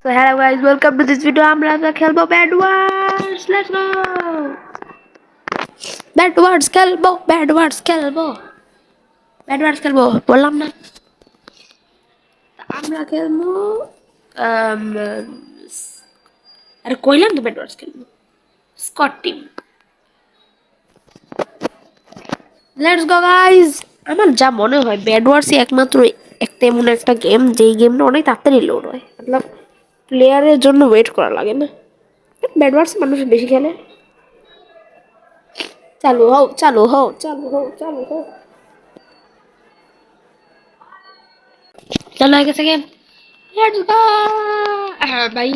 So hello guys, welcome to this video. আমরা আজকে খেলবো bad words. Let's go. Bad words খেলবো বললাম না। আমরা খেলবো আম, আরে কইলাম তো ব্যাড ওয়ার্ডস খেলবো। Scott team. Let's go guys. আমার যা মনে হয় ব্যাড ওয়ার্সই একমাত্র একটা এমন একটা গেম যেই গেমটা অনেক তাড়াতাড়ি লোড হয়, মতলব প্লেয়ারের জন্য ওয়েট করা লাগে না। ব্যাড ওয়ার্স মানুষ বেশি খেলে। চালু হও। চলো আগে থেকে লেটস গো। হ্যাঁ ভাই,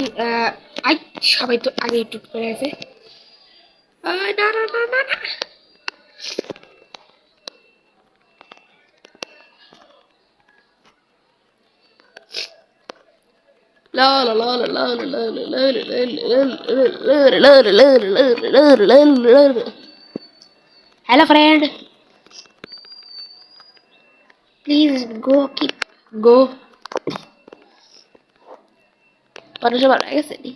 আই সবাই তো আগে টুট করে আছে। না। Hello friend, please go, keep go. মানুষ মারা গেছে নি?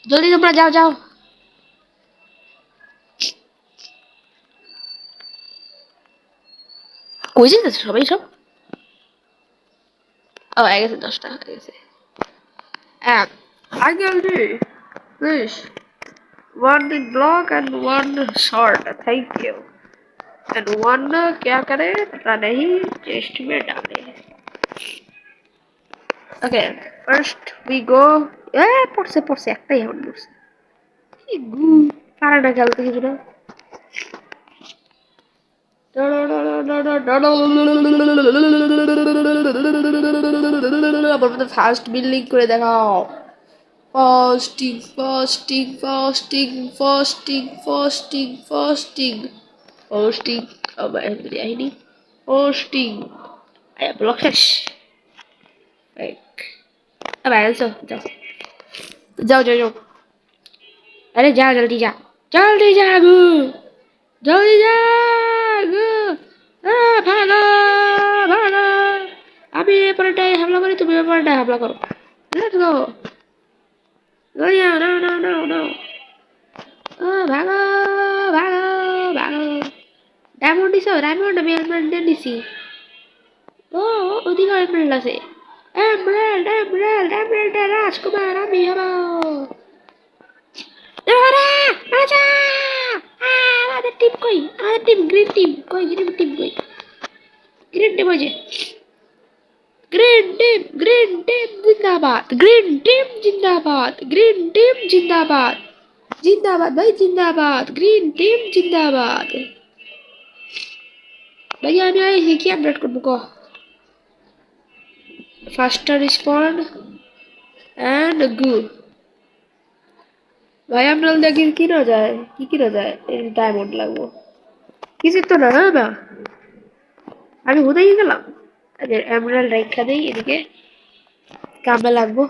জলদি তোমরা যাও। কই যেতেছে সবাই সব? ও হয়ে গেছে, 10টা হয়ে গেছে। I can do this. One big block and one short. Thank you. And one क्या करे पता नहीं, चेस्ट में डाले। Okay, first we go. পড়ছে একটাই এখন পড়ছে। কি গু পারে না খেলতে কিছু না। আমার মধ্যে ফার্স্ট বিল্ডিং করে দেখাও। ফাস্টিং আমার এখানে আইনি। ফাস্টিং ব্লক শেষ। যাও। আরে যাও, জলদি যা গো, জলদি যা গো। ভাগো। আমি এপারটায় হামলা করি, তুমি এপারটায় হামলা করো। Let's go. No. ভাগো। ডায়মন্ড আমি এমরাল্ড দিছি। ও ওদিকে এমরাল্ড আছে। এমরাল্ড রাজকুমার আমি হব। আচ্ছা, আমাদের টিম কই? আমাদের টিম গ্রিন টিম কই? গ্রিন টিম ওই যে গ্রিন টিম জিন্দাবাদ। জিন্দাবাদ ভাই, জিন্দাবাদ। গ্রিন টিম জিন্দাবাদ। ভাইয়া আমি আইছি, কি আপডেট করবো ক? Faster respond and go. ভাই আমরা দেখি কিনা যায়, কি কিনা যায়। ডায়মন্ড লাগবো, কিছু তো না। আমি কোথায় গেলাম? এমরাল্ড রেখা দেই এদিকে, কামে লাগবো।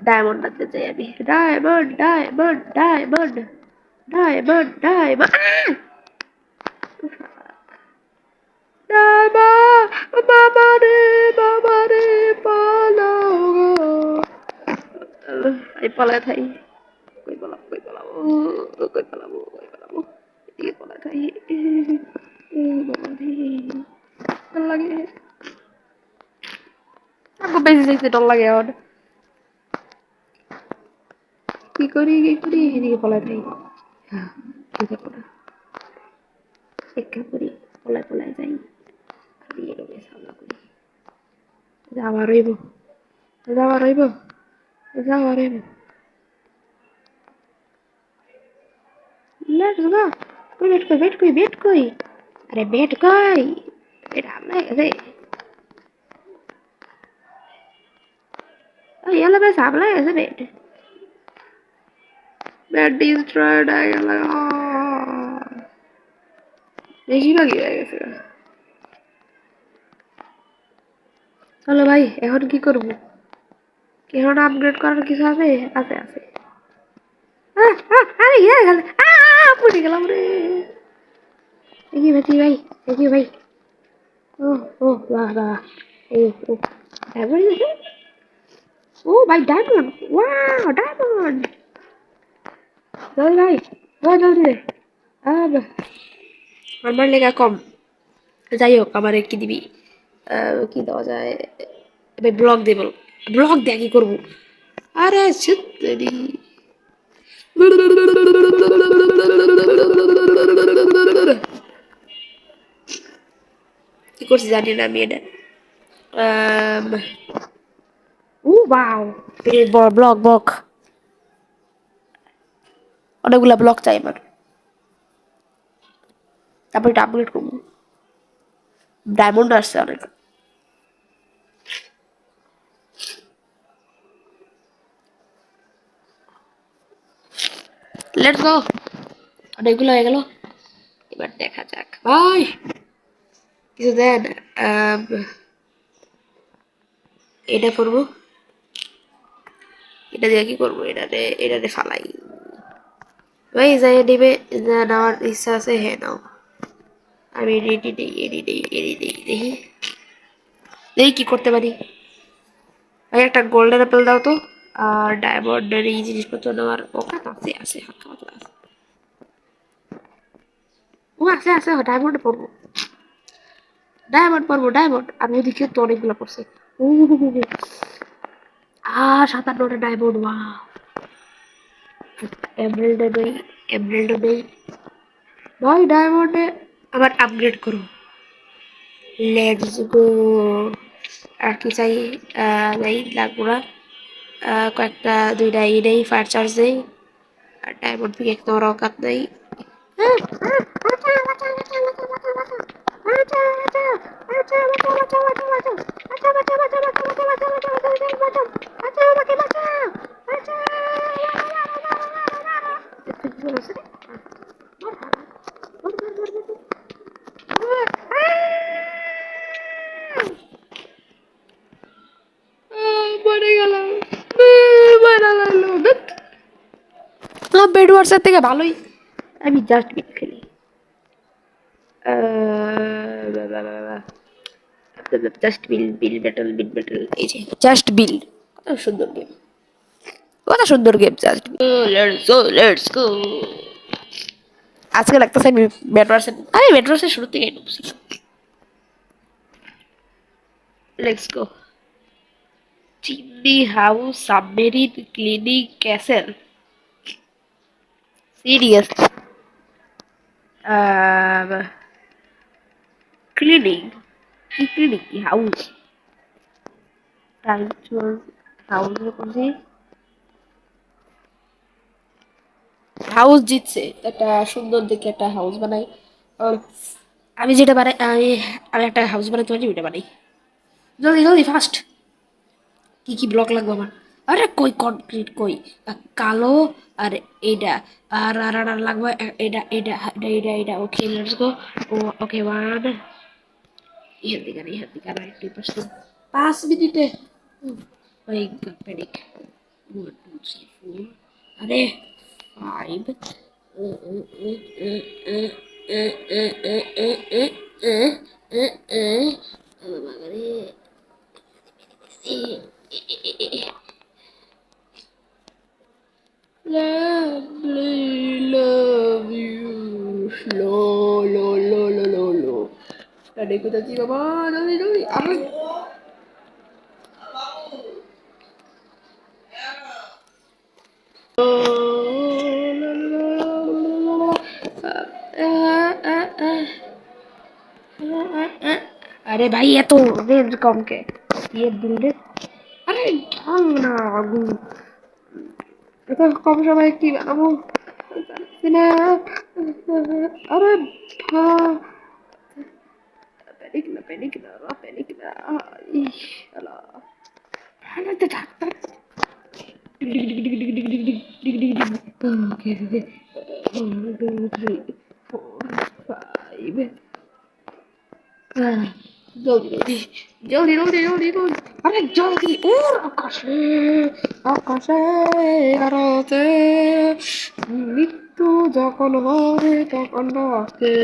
ডায়মন্ড আনতে চাই আমি। ডায়মন্ড বাবা রে পালাও গো। এই পালায় থাই। কই পালাবো এদিকে পালায় থাই। বাবা রে ডর লাগে, আমাকে বেশি যাইতে ডর লাগে। এখন কি করি এদিকে পালায় থাই। শিক্ষা করি, পলায় যাই। আমি এরকম সামনা করি। যাওয়া রইব। Let's go. বেট কই? আরে বেট কই? বেট আমরা গেছে। ইয়ালা বেশ সামলা গেছে বেট। বেট ডিস্ট্রয়েড হয়ে গেল। বেশিরভাগই হয়ে গেছে। চলো ভাই, এখন কি করবো? এখন আপগ্রেড করার কিছু আছে? আছে। আরে ইয়া গেল পড়ে গেলাম রে দেখি ভাই দেখি ভাই ও ও বাহ বাহ এই ও ডায়মন্ড ও ভাই ডায়মন্ড ওয়াও ডায়মন্ড জলদি ভাই জলদি দে আমার লেখা কম যাই হোক আমার কি দিবি কি দেওয়া যায় ভাই ব্লগ দে বল ব্লগ দিয়ে কি করবো আরে সত্যি কি করছি জানি না আমি এটা ও বাও ব্লক ব্লক অনেকগুলা ব্লক চাই আমার তারপর এটা আপগ্রেড করবো ডায়মন্ড আসছে অনেক লেটস গো অনেকগুলো হয়ে গেল এবার দেখা যাক ভাই কিছু দেন এটা করবো এটা দিয়ে কি করবো এটাতে ফালাই ভাই যাই দিবে যা নেওয়ার ইচ্ছা আছে হ্যাঁ নাও আমি এডি দেখি দেখি কি করতে পারি ভাই একটা গোল্ডেন অ্যাপেল দাও তো আর ডায়মন্ডের এই জিনিসপত্র নেওয়ার ওখানে আছে হালকা পাতলা আছে ও আছে ডায়মন্ড পড়বো ডায়মন্ড আর ওদিকে তো অনেকগুলো পড়ছে ও 57টা ডায়মন্ড ওয়াও এমরাল্ড নেই ভাই ডায়মন্ডে আবার আপগ্রেড করো লেটস গো আর কি চাই এই লাগবো না কয়েকটা দুইটা নেই ফায়ার চার্জ নেই আর ডায়মন্ড পিক এক তোমার অকাত নেই বেড ওয়ার্সের থেকে ভালোই আমি জাস্ট বিট খেলি জাস্ট বিল ব্যাটল এই যে জাস্ট বিল কত সুন্দর গেম জাস্ট লেটস গো আজকে লাগতেছে আমি মেট্রোসের শুরু থেকে ঢুকছি let's go chimney house submarine cleaning castle serious cleaning কি হাউস হাউস করছি হাউস জিতছে একটা সুন্দর দেখে একটা হাউস বানাই আমি যেটা বানাই আমি একটা হাউস বানাইতে পারি ওইটা বানাই জলদি ফাস্ট কি ব্লক লাগবে আমার আরে কই কনক্রিট কই কালো আর এইটা আর লাগবে এটা okay let's go okay one ইহার দিকে আর 5 মিনিটে মাই গড প্যানিক 1 2 3 4 আরে 5 love you lo Tadi ko tadi baba dali apa अरे भाई ये तो रेंज कम के ये बिल्डर अरे ढंग ना आगू এটা কম সময় কি বানাবো না আরে প্যানিক না ইস আল্লাহ ভালো তো ডাক্তার ওকে 1 2 3 4 5 জলদি আরে জলদি ওর আকাশে আকাশে আরতে যখন হবে তখন ডাকে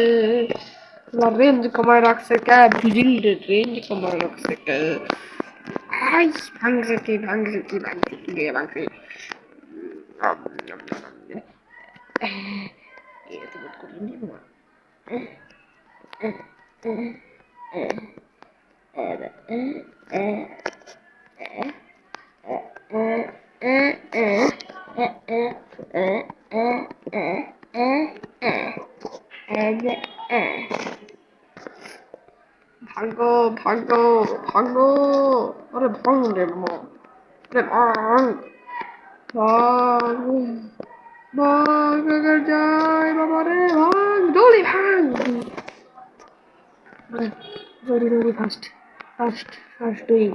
তোমার রেঞ্জ কমায় রাখছে কে ভিজিল্ডের রেঞ্জ কমায় রাখছে কে আই ভাঙছে কি দিয়ে ভাঙছে এ তো বোধ করি নিব ভাঙ্গো ভাঙ্গো ভাঙ্গো আরে ভাঙ রে মা রে ভাঙ ভাঙ ভাঙ যায় বাবা রে ভাঙ জলদি ভাঙ জলদি জলদি ফাস্ট ফাস্ট ফাস্ট ডুইং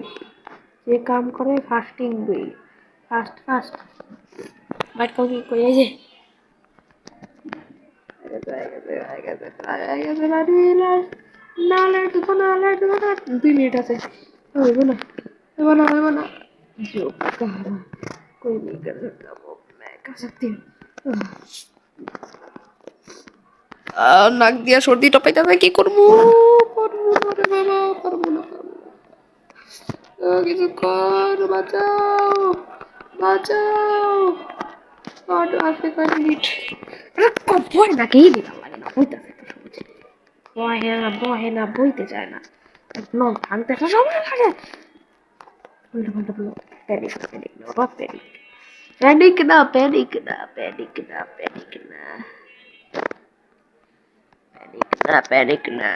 যে কাম করে fasting doing fast fast but কি কই এই যে না 2 মিনিট আছে হইব না হইব না जो कहा कोई नहीं कर सकता वो मैं कर सकती हूँ নাক দিয়া সর্দি টপাইতে কি করবো করবো না রে বাবা পারবো না কিছু কর বাঁচাও বাঁচাও আর আছে কয় মিনিট ভয় না কেই দিলাম লাগে না বইতেছে তো সহজে বহে না বইতে চায় না ব্লগ ভাঙতে একটা সময় লাগে উল্টো পাল্টা ব্লগ প্যানিক প্যানিক না বাবা প্যানিক না প্যানিক না প্যানিক না প্যানিক না প্যানিক না প্যানিক না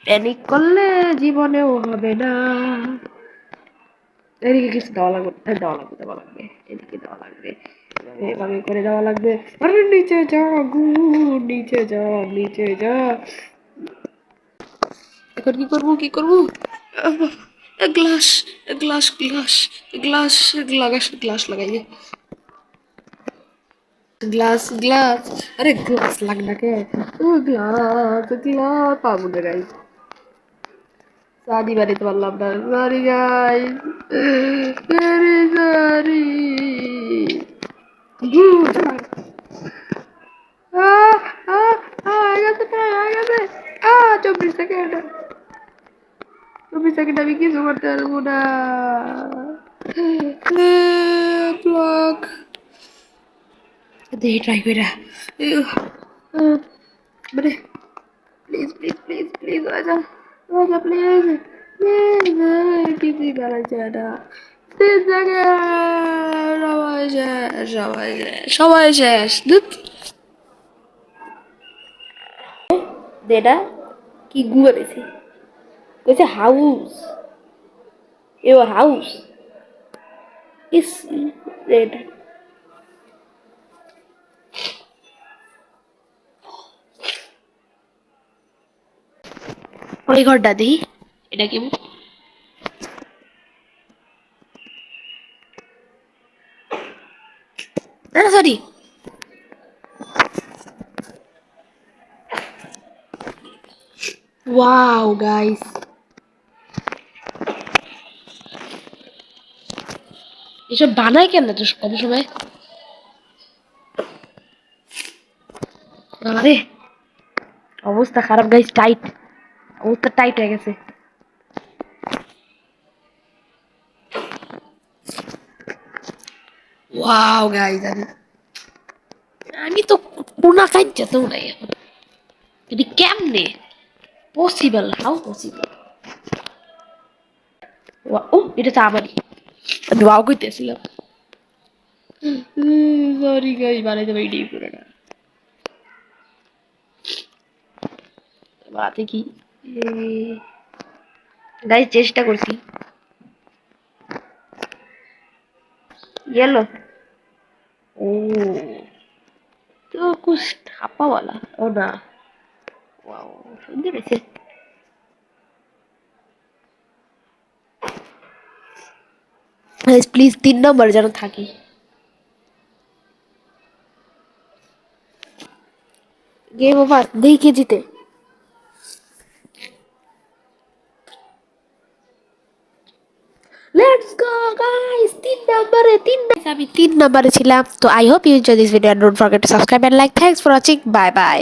প্যানিক করলে জীবনেও হবে না এদিকে কিছু দেওয়া লাগবে এদিকে দেওয়া লাগবে এভাবে করে দেওয়া লাগবে আরে নিচে যা গু নিচে যা এখন কি করবো glass glass glass glass glass লাগাই গ্লাস গ্লাস আরে গ্লাস লাগ না কে গ্লাস পাবো না গাই সাদি বাড়িতে পারলাম না সরি গাই সরি গেছে 24 সেকেন্ড আমি কিছু করতে পারবো না ব্লক দেখি ট্রাই করে মানে প্লিজ প্লিজ প্লিজ প্লিজ আচ্ছা প্লিজ প্লিজ কিছুই করা যায় না 3 সেকেন্ড সবাই শেষ দেটা কি গুয়া দিছে কইছে house your house is red ওই ঘরটা দেখি এটা কি না সরি ওয়াও গাইস এসব বানায় কেন তো কম সময় আরে অবস্থা খারাপ গাইস অবস্থা টাইট হয়ে গেছে ওয়াও গাইস আমি তো কোনা কাইতে তো নাই এখন এটি কেমনে পসিবল হাউ পসিবল ও এটা তো আমারই আমি ওয়াও কইতেছিলাম সরি গাইস বানাইতে পারি ডিপ করে না বাতে কি গাইস চেষ্টা করছি येलो ओ तो कुछ छापा वाला ओ ना वाओ सुंदर है गाइस प्लीज 3 नंबर যেন থাকি गेम ओवर देखिए जीते लेट्स गो गाइस আমি 3 নম্বরে ছিলাম। তো I hope you enjoy this video, and don't forget to subscribe and like. Thanks for watching. Bye bye.